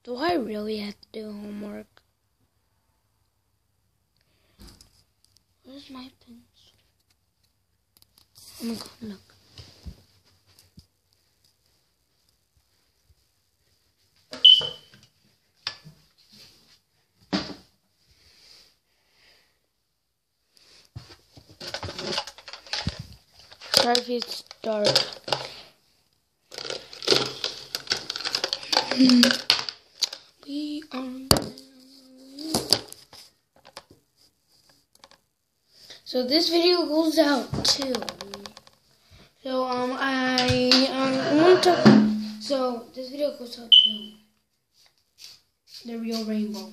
Do I really have to do homework? Where's my pencil? I'm gonna go look. Sorry if it's dark. We are. So this video goes out too. So I want to. So this video goes out to the real rainbow.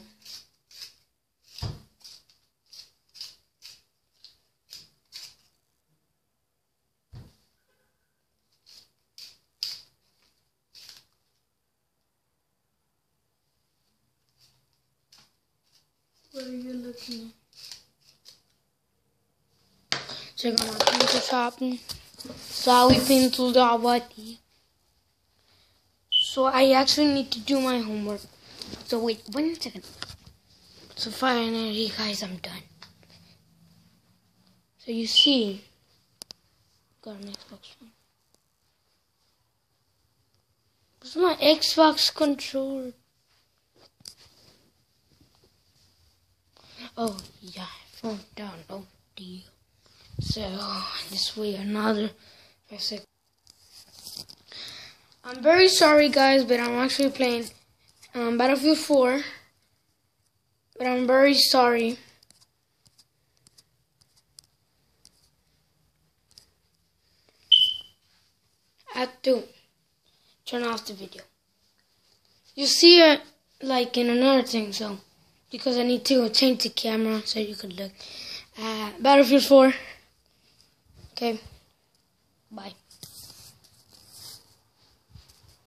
What are you looking at? Check out my pencil shopping. Sally pencils Dawati. So I actually need to do my homework. So wait 1 second. So finally guys, I'm done. So you see, got an Xbox One. Where's my Xbox controller? Oh yeah, phone down. Oh dear. So just wait another 5 seconds. I'm very sorry guys, but I'm actually playing Battlefield 4. But I'm very sorry. I have to turn off the video. You see it like in another thing, so because I need to change the camera so you could look at Battlefield 4. Okay, bye.